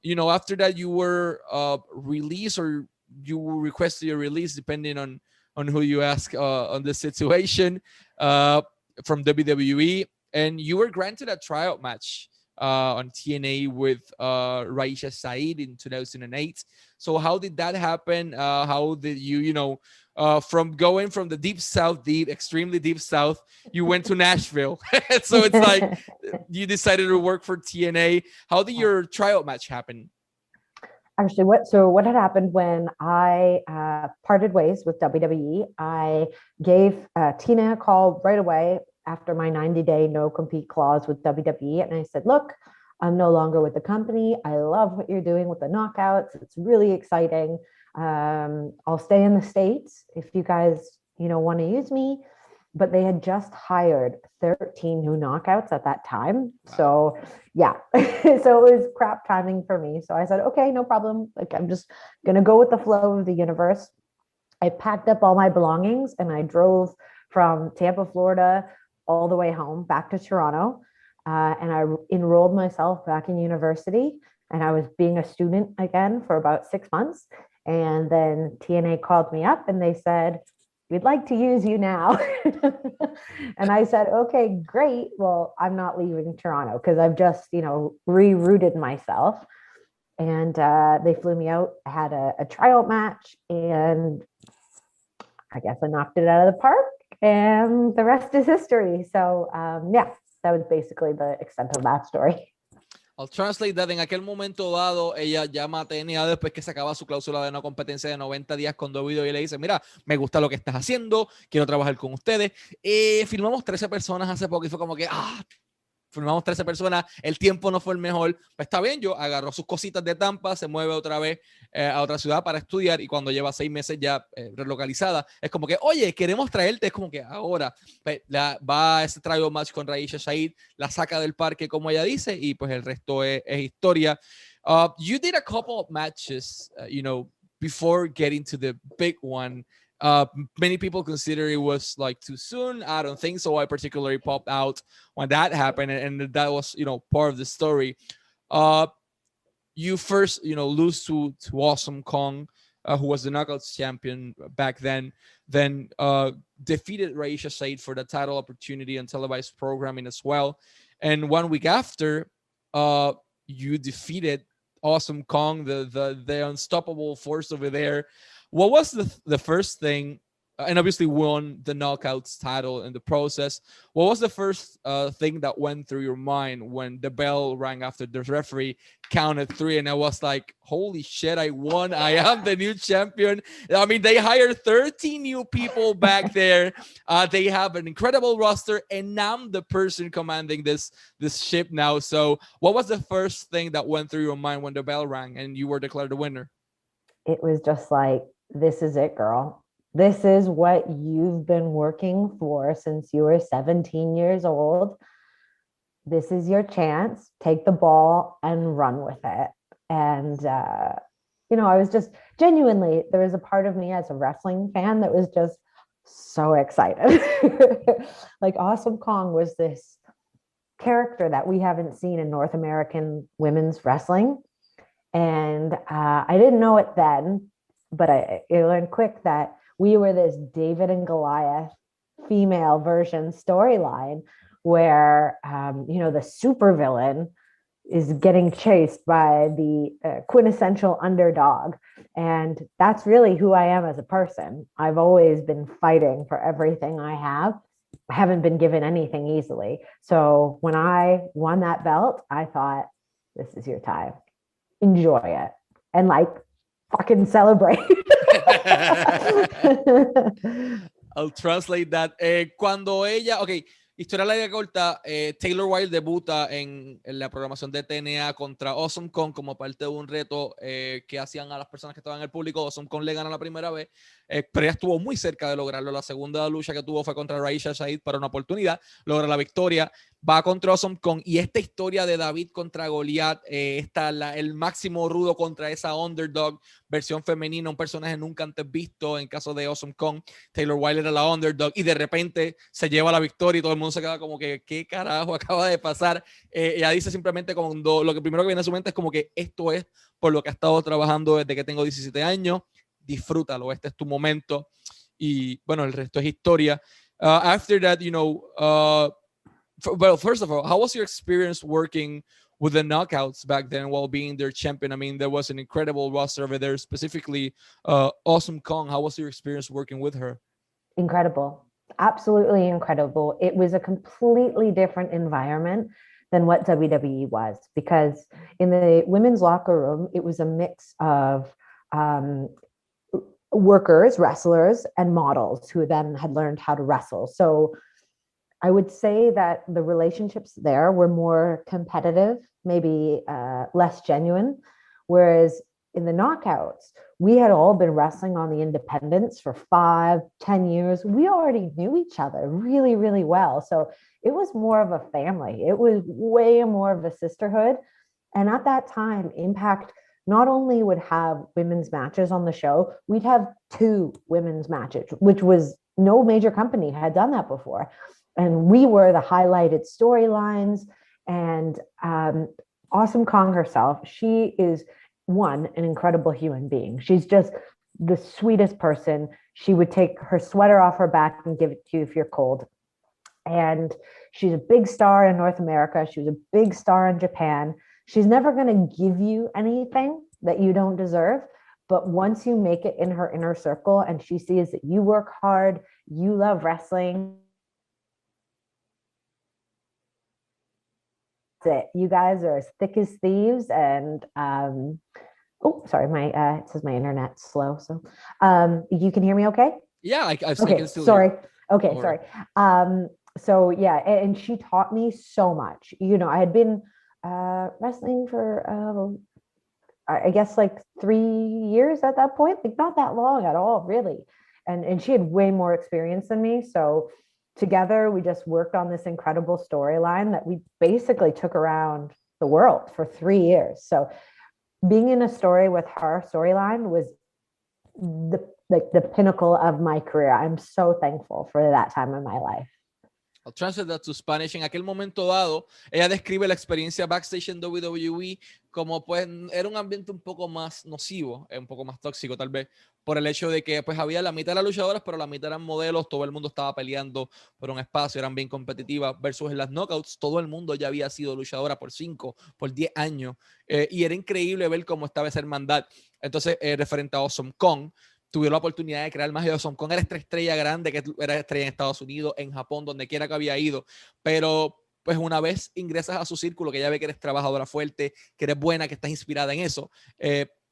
you know, after that you were released, or you requested your release, depending on who you ask on the situation, from WWE, and you were granted a tryout match on TNA with Raisha Saeed in 2008. So how did that happen? How did you, you know, from going from the deep south, extremely deep south, you went to Nashville. So it's like you decided to work for TNA. How did your tryout match happen? Actually, what had happened when I parted ways with WWE, I gave Tina a call right away after my 90-day no compete clause with WWE, and I said, look, I'm no longer with the company. I love what you're doing with the knockouts. It's really exciting. I'll stay in the States if you guys, you know, want to use me. But they had just hired 13 new knockouts at that time. So yeah, so it was crap timing for me. So I said, okay, no problem. Like, I'm just going to go with the flow of the universe. I packed up all my belongings and I drove from Tampa, Florida, all the way home back to Toronto. And I enrolled myself back in university, and I was being a student again for about 6 months. And then TNA called me up and they said, we'd like to use you now. And I said, okay, great. Well, I'm not leaving Toronto because I've just, you know, rerouted myself. And they flew me out. I had a tryout match, and I guess I knocked it out of the park, and the rest is history. So yeah, that was basically the extent of that story. I'll translate that. En aquel momento dado, ella llama a TNA después que se acaba su cláusula de no competencia de 90 días con WWE, y le dice, mira, me gusta lo que estás haciendo, quiero trabajar con ustedes. Filmamos 13 personas hace poco y fue como que, filmamos 13 personas, el tiempo no fue el mejor. Pues está bien, yo agarró sus cositas de Tampa, se mueve otra vez a otra ciudad para estudiar, y cuando lleva 6 meses ya relocalizada, es como que, oye, queremos traerte, es como que ahora pues, va a ese tryout match con Raisha Saeed, la saca del parque como ella dice, y pues el resto es historia. You did a couple of matches, you know, before getting to the big one. Many people consider it was like too soon. I don't think so. I particularly popped out when that happened, and that was, you know, part of the story. You first, you know, lose to Awesome Kong, who was the Knockouts champion back then defeated Raisha Saeed for the title opportunity on televised programming as well. And 1 week after, you defeated Awesome Kong, the unstoppable force over there. What was the first thing, and obviously won the Knockouts title in the process, what was the first thing that went through your mind when the bell rang after the referee counted 3 and I was like, holy shit, I won, I am the new champion? I mean, they hired 13 new people back there. They have an incredible roster, and I'm the person commanding this ship now. So what was the first thing that went through your mind when the bell rang and you were declared the winner? It was just like, this is it, girl. This is what you've been working for since you were 17 years old. This is your chance. Take the ball and run with it. And, you know, I was just genuinely, there was a part of me as a wrestling fan that was just so excited. Like, Awesome Kong was this character that we haven't seen in North American women's wrestling. And I didn't know it then, but I learned quick that we were this David and Goliath female version storyline where, you know, the supervillain is getting chased by the quintessential underdog. And that's really who I am as a person. I've always been fighting for everything I have. I haven't been given anything easily. So when I won that belt, I thought, this is your time. Enjoy it. And like, fucking celebrate. I'll translate that. Cuando ella, ok, historia larga corta, Taylor Wilde debuta en la programación de TNA contra Awesome Kong como parte de un reto que hacían a las personas que estaban en el público. Awesome Kong le gana la primera vez, pero ella estuvo muy cerca de lograrlo. La segunda lucha que tuvo fue contra Raisha Saeed para una oportunidad, logra la victoria. va contra Awesome Kong, y esta historia de David contra Goliat, el máximo rudo contra esa underdog, versión femenina, un personaje nunca antes visto. En caso de Awesome Kong, Taylor Wilde era la underdog, y de repente se lleva la victoria y todo el mundo se queda como que, ¿qué carajo acaba de pasar? Ella dice simplemente, cuando lo que primero que viene a su mente es como que esto es por lo que ha estado trabajando desde que tengo 17 años, disfrútalo, este es tu momento. Y bueno, el resto es historia. After that, well, first of all, how was your experience working with the Knockouts back then while being their champion? I mean, there was an incredible roster over there, specifically Awesome Kong. How was your experience working with her? Incredible. Absolutely incredible. It was a completely different environment than what WWE was, because in the women's locker room, it was a mix of workers, wrestlers, and models who then had learned how to wrestle. So I would say that the relationships there were more competitive, maybe less genuine. Whereas in the Knockouts, we had all been wrestling on the independents for 5-10 years. We already knew each other really, really well. So it was more of a family. It was way more of a sisterhood. And at that time, Impact not only would have women's matches on the show, we'd have 2 women's matches, which was no major company had done that before. And we were the highlighted storylines. And Awesome Kong herself, she is an incredible human being. She's just the sweetest person. She would take her sweater off her back and give it to you if you're cold. And she's a big star in North America. She was a big star in Japan. She's never going to give you anything that you don't deserve. But once you make it in her inner circle and she sees that you work hard, you love wrestling, it. You guys are as thick as thieves. And oh, sorry, it says my internet's slow. So you can hear me okay? Yeah, I okay, can still sorry. hear. Okay, sorry. So yeah, and she taught me so much. I had been wrestling for I guess like 3 years at that point, like not that long at all, really. And she had way more experience than me. So together, we just worked on this incredible storyline that we basically took around the world for 3 years. So being in a story with her storyline was the pinnacle of my career. I'm so thankful for that time in my life. I'll translate that to Spanish. En aquel momento dado, ella describe la experiencia backstage en WWE como, pues, era un ambiente un poco más nocivo, un poco más tóxico tal vez, por el hecho de que pues había la mitad de las luchadoras, pero la mitad eran modelos, todo el mundo estaba peleando por un espacio, eran bien competitivas, versus en las knockouts, todo el mundo ya había sido luchadora por 5, por 10 años, y era increíble ver cómo estaba esa hermandad. Entonces, referente a Awesome Kong, tuvieron la oportunidad de crear más de Awesome Kong. Era esta estrella grande que era estrella en Estados Unidos, en Japón, donde quiera que había ido. Pero pues una vez ingresas a su círculo, que ya ve que eres trabajadora fuerte, que eres buena, que estás inspirada en eso,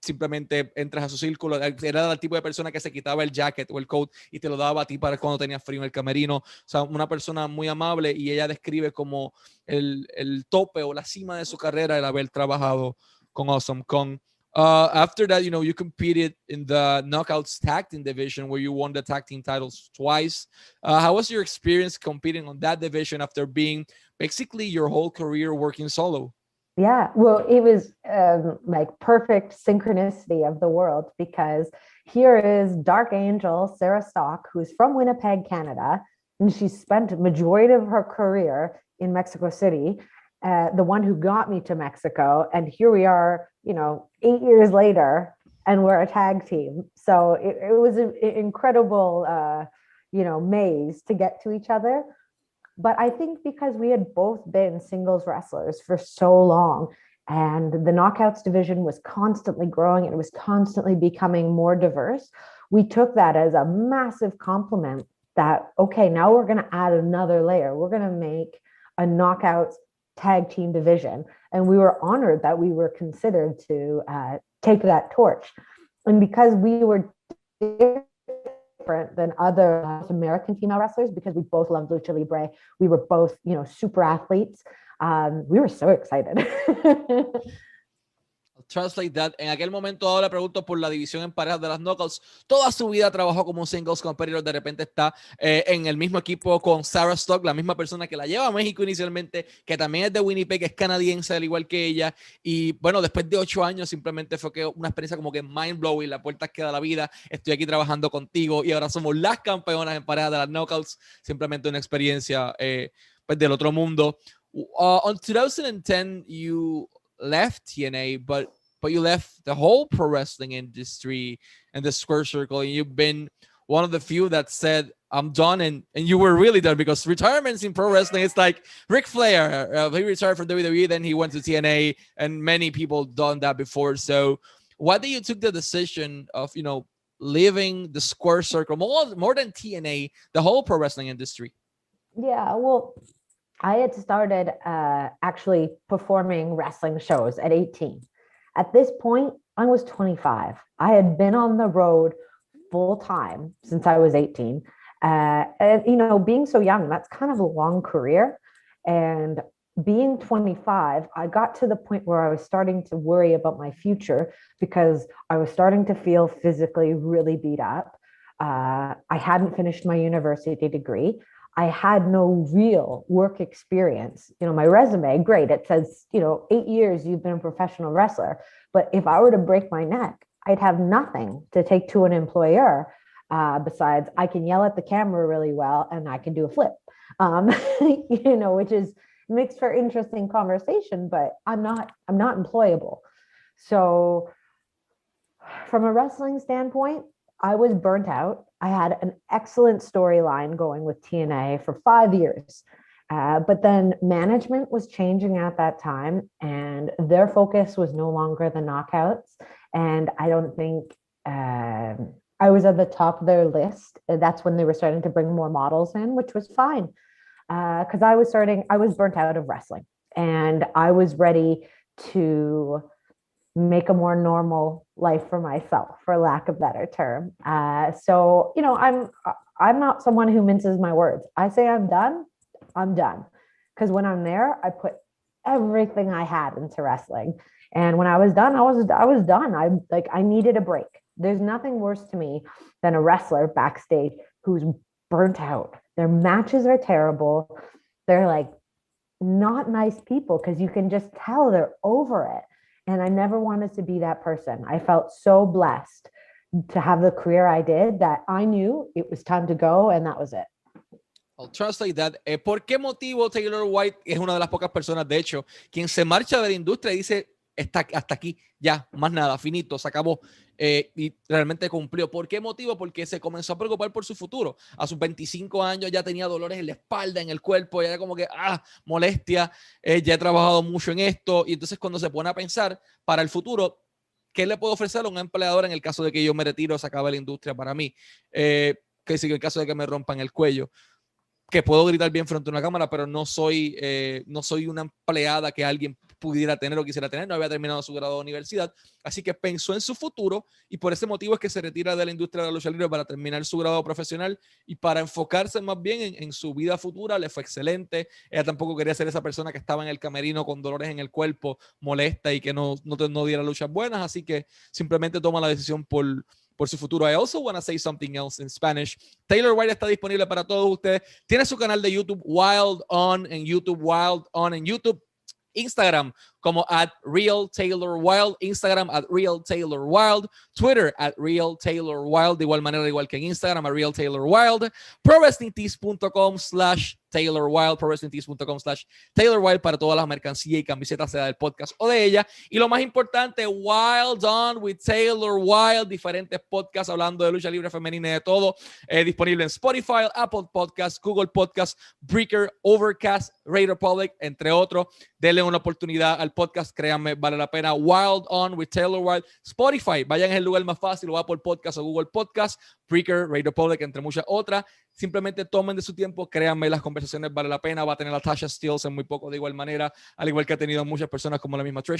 simplemente entras a su círculo. Era el tipo de persona que se quitaba el jacket o el coat y te lo daba a ti para cuando tenías frío en el camerino. O sea, una persona muy amable, y ella describe como el tope o la cima de su carrera el haber trabajado con Awesome Kong. After that, you competed in the Knockouts Tag Team division, where you won the tag team titles twice. How was your experience competing on that division after being basically your whole career working solo? Yeah, well, it was like perfect synchronicity of the world, because here is Dark Angel Sarah Stock, who's from Winnipeg, Canada, and she spent the majority of her career in Mexico City. The one who got me to Mexico, and here we are, 8 years later, and we're a tag team. So it was an incredible, maze to get to each other. But I think because we had both been singles wrestlers for so long, and the Knockouts division was constantly growing, and it was constantly becoming more diverse, we took that as a massive compliment that, okay, now we're going to add another layer. We're going to make a Knockouts tag team division. And we were honored that we were considered to take that torch. And because we were different than other American female wrestlers, because we both loved Lucha Libre, we were both, super athletes. We were so excited. translate that. En aquel momento ahora le pregunto por la división en parejas de las Knockouts. Toda su vida trabajó como un singles competitor. De repente está en el mismo equipo con Sarah Stock, la misma persona que la lleva a México inicialmente, que también es de Winnipeg, que es canadiense al igual que ella. Y bueno, después de 8 años simplemente fue que una experiencia como que mind-blowing. La puerta que da la vida. Estoy aquí trabajando contigo y ahora somos las campeonas en parejas de las Knockouts. Simplemente una experiencia pues del otro mundo. On 2010, you left TNA, but you left the whole pro wrestling industry and the square circle, and you've been one of the few that said, I'm done, and you were really done, because retirements in pro wrestling, it's like Ric Flair, he retired from WWE, then he went to TNA, and many people done that before. So why did you took the decision of, you know, leaving the square circle, more than TNA, the whole pro wrestling industry? Yeah, well, I had started actually performing wrestling shows at 18. At this point, I was 25. I had been on the road full time since I was 18. And, you know, being so young, that's kind of a long career. And being 25, I got to the point where I was starting to worry about my future because I was starting to feel physically really beat up. I hadn't finished my university degree. I had no real work experience. You know, my resume, great. It says, you know, 8 years you've been a professional wrestler. But if I were to break my neck, I'd have nothing to take to an employer besides I can yell at the camera really well and I can do a flip, you know, which makes for interesting conversation, but I'm not employable. So from a wrestling standpoint, I was burnt out. I had an excellent storyline going with TNA for 5 years. But then management was changing at that time, and their focus was no longer the knockouts. And I don't think I was at the top of their list. That's when they were starting to bring more models in, which was fine. Because I was burnt out of wrestling, and I was ready to make a more normal life for myself, for lack of a better term. So, you know, I'm not someone who minces my words. I say I'm done. Because when I'm there, I put everything I had into wrestling. And when I was done, I was done. I needed a break. There's nothing worse to me than a wrestler backstage who's burnt out. Their matches are terrible. They're like not nice people because you can just tell they're over it. And I never wanted to be that person. I felt so blessed to have the career I did that I knew it was time to go, and that was it. I'll translate that. ¿Por qué motivo Taylor White es una de las pocas personas, de hecho, quien se marcha de la industria y dice, hasta aquí, ya, más nada, finito, se acabó, y realmente cumplió? ¿Por qué motivo? Porque se comenzó a preocupar por su futuro. A sus 25 años ya tenía dolores en la espalda, en el cuerpo, ya era como que, molestia, ya he trabajado mucho en esto, y entonces cuando se pone a pensar para el futuro, ¿qué le puedo ofrecer a un empleador en el caso de que yo me retiro, se acabe la industria para mí? Que si en el caso de que me rompan el cuello, que puedo gritar bien frente a una cámara, pero no soy una empleada que alguien pudiera tener o quisiera tener. No había terminado su grado de universidad, así que pensó en su futuro, y por ese motivo es que se retira de la industria de la lucha libre para terminar su grado profesional y para enfocarse más bien en su vida futura. Le fue excelente. Ella tampoco quería ser esa persona que estaba en el camerino con dolores en el cuerpo, molesta y que no diera luchas buenas, así que simplemente toma la decisión por su futuro. I also want to say something else in Spanish. Taylor White está disponible para todos ustedes. Tiene su canal de YouTube, Wilde On en YouTube, Instagram como @RealTaylorWilde, Instagram @RealTaylorWilde, Twitter @RealTaylorWilde, de igual manera, igual que en Instagram, @RealTaylorWilde, ProWrestlingTees.com/TaylorWilde, ProWrestlingTees.com/TaylorWilde para todas las mercancías y camisetas, sea del podcast o de ella. Y lo más importante, Wilde On with Taylor Wilde, diferentes podcasts hablando de lucha libre femenina y de todo, disponible en Spotify, Apple Podcasts, Google Podcasts, Breaker, Overcast, Radio Public, entre otros. Denle una oportunidad al podcast, créanme, vale la pena. Wilde On with Taylor Wilde. Spotify, vayan, es el lugar más fácil, o Apple Podcast o Google Podcast, Breaker, Radio Public, entre muchas otras. Simplemente tomen de su tiempo, créanme, las conversaciones vale la pena. Va a tener a Tasha Steelz en muy poco de igual manera, al igual que ha tenido muchas personas como la misma Trish